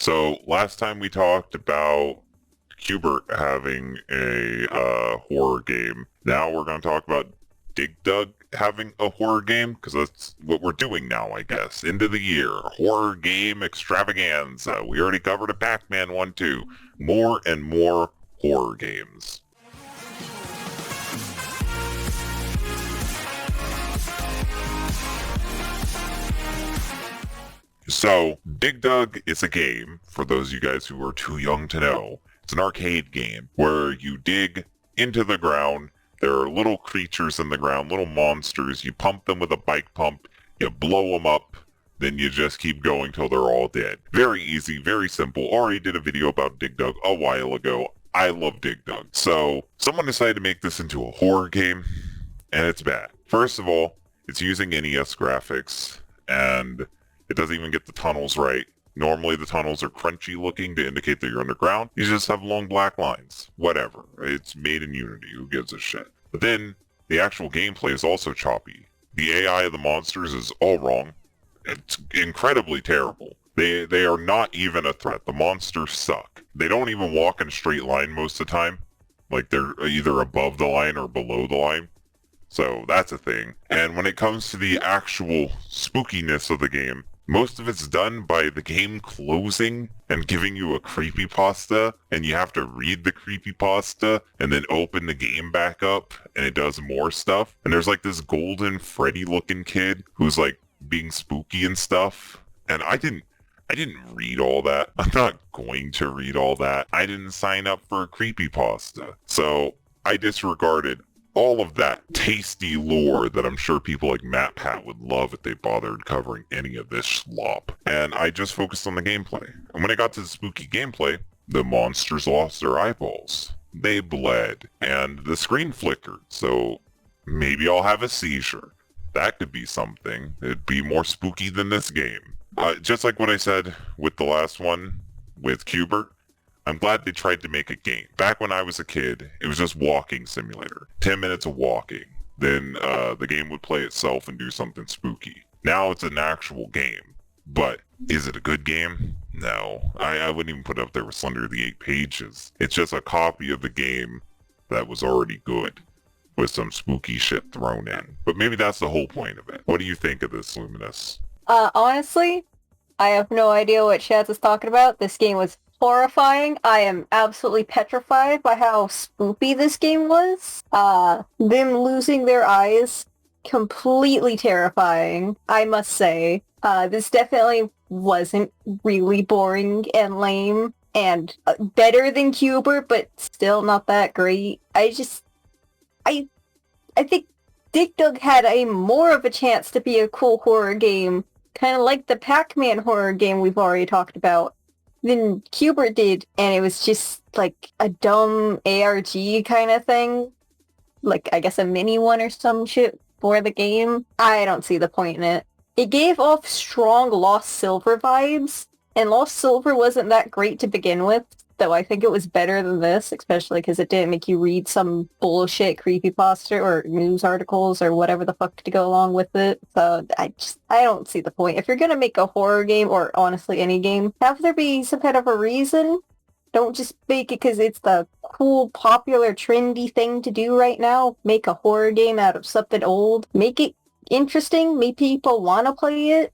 So last time we talked about Hubert having a horror game. Now we're going to talk about Dig having a horror game because that's what we're doing now, I guess. End of the year, horror game extravaganza. We already covered a Pac-Man one too. More and more horror games. So, Dig Dug is a game, for those of you guys who are too young to know. It's an arcade game where you dig into the ground. There are little creatures in the ground, little monsters. You pump them with a bike pump. You blow them up. Then you just keep going till they're all dead. Very easy, very simple. Already did a video about Dig Dug a while ago. I love Dig Dug. So, someone decided to make this into a horror game, and it's bad. First of all, it's using NES graphics, and it doesn't even get the tunnels right. Normally the tunnels are crunchy looking to indicate that you're underground. You just have long black lines. Whatever. It's made in Unity. Who gives a shit? But then the actual gameplay is also choppy. The AI of the monsters is all wrong. It's incredibly terrible. They are not even a threat. The monsters suck. They don't even walk in a straight line most of the time. Like they're either above the line or below the line. So that's a thing. And when it comes to the actual spookiness of the game, most of it's done by the game closing and giving you a creepypasta, and you have to read the creepypasta and then open the game back up, and it does more stuff. And there's like this golden Freddy looking kid who's like being spooky and stuff. And I didn't read all that. I'm not going to read all that. I didn't sign up for a creepypasta. So I disregarded all of that tasty lore that I'm sure people like Matt Pat would love if they bothered covering any of this slop. And I just focused on the gameplay. And when it got to the spooky gameplay, the monsters lost their eyeballs. They bled. And the screen flickered. So maybe I'll have a seizure. That could be something. It'd be more spooky than this game. Just like what I said with the last one, with Cubert, I'm glad they tried to make a game. Back when I was a kid, it was just walking simulator. 10 minutes of walking. Then the game would play itself and do something spooky. Now it's an actual game. But is it a good game? No. I wouldn't even put it up there with Slender the 8 Pages. It's just a copy of the game that was already good, with some spooky shit thrown in. But maybe that's the whole point of it. What do you think of this, Luminous? Honestly, I have no idea what Shaz is talking about. This game was horrifying. I am absolutely petrified by how spoopy this game was. Them losing their eyes, completely terrifying, I must say. This definitely wasn't really boring and lame, and better than Cubert, but still not that great. I think Dig Dug had a more of a chance to be a cool horror game, kind of like the Pac-Man horror game we've already talked about, than Cubert did, and it was just like a dumb ARG kind of thing. Like, I guess a mini one or some shit for the game. I don't see the point in it. It gave off strong Lost Silver vibes, and Lost Silver wasn't that great to begin with, though I think it was better than this, especially because it didn't make you read some bullshit creepypasta or news articles or whatever the fuck to go along with it. So I don't see the point. If you're gonna make a horror game, or honestly any game, have there be some kind of a reason. Don't just make it because it's the cool, popular, trendy thing to do right now. Make a horror game out of something old. Make it interesting. Make people want to play it.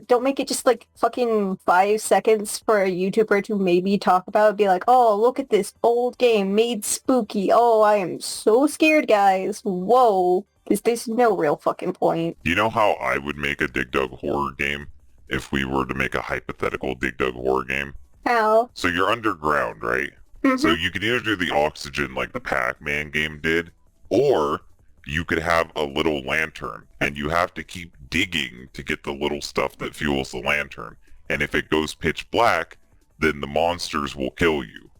Don't make it just like fucking 5 seconds for a YouTuber to maybe talk about it. Be like, oh, look at this old game made spooky. Oh, I am so scared, guys. Whoa. Because there's no real fucking point. You know how I would make a Dig Dug horror game if we were to make a hypothetical Dig Dug horror game? How? So you're underground, right? Mm-hmm. So you can either do the oxygen like the Pac-Man game did, or you could have a little lantern, and you have to keep digging to get the little stuff that fuels the lantern. And if it goes pitch black, then the monsters will kill you.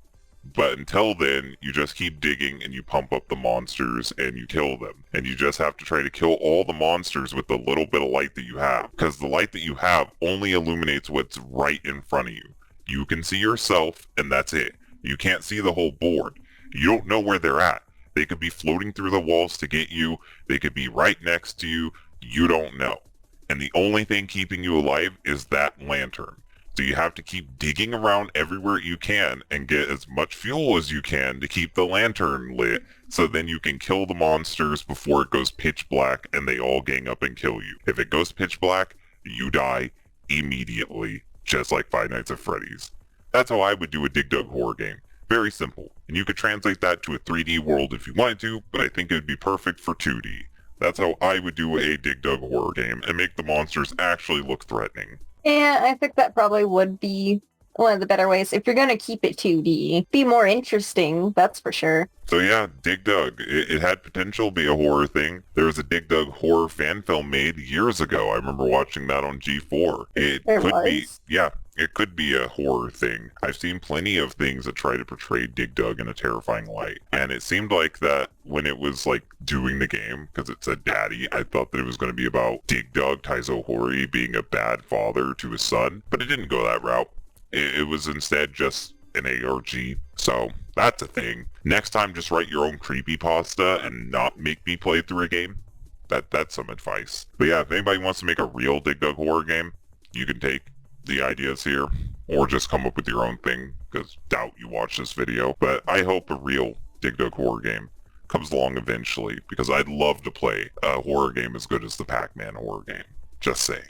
But until then, you just keep digging and you pump up the monsters and you kill them. And you just have to try to kill all the monsters with the little bit of light that you have. Because the light that you have only illuminates what's right in front of you. You can see yourself, and that's it. You can't see the whole board. You don't know where they're at. They could be floating through the walls to get you. They could be right next to you. You don't know. And the only thing keeping you alive is that lantern. So you have to keep digging around everywhere you can and get as much fuel as you can to keep the lantern lit, so then you can kill the monsters before it goes pitch black and they all gang up and kill you. If it goes pitch black, you die immediately, just like Five Nights at Freddy's. That's how I would do a Dig Dug horror game. Very simple. And you could translate that to a 3D world if you wanted to, but I think it would be perfect for 2D. That's how I would do a Dig Dug horror game and make the monsters actually look threatening. Yeah, I think that probably would be one of the better ways. If you're going to keep it 2D, be more interesting, that's for sure. So yeah, Dig Dug. It had potential to be a horror thing. There was a Dig Dug horror fan film made years ago. I remember watching that on G4. It could be a horror thing. I've seen plenty of things that try to portray Dig Dug in a terrifying light. And it seemed like that when it was like doing the game, because it said daddy, I thought that it was going to be about Dig Dug, Taizo Hori, being a bad father to his son. But it didn't go that route. It was instead just an ARG. So that's a thing. Next time, just write your own creepypasta and not make me play through a game. That's some advice. But yeah, if anybody wants to make a real Dig Dug horror game, you can take the ideas here, or just come up with your own thing, because doubt you watch this video. But I hope a real Dig Dug horror game comes along eventually, because I'd love to play a horror game as good as the Pac-Man horror game. Just saying.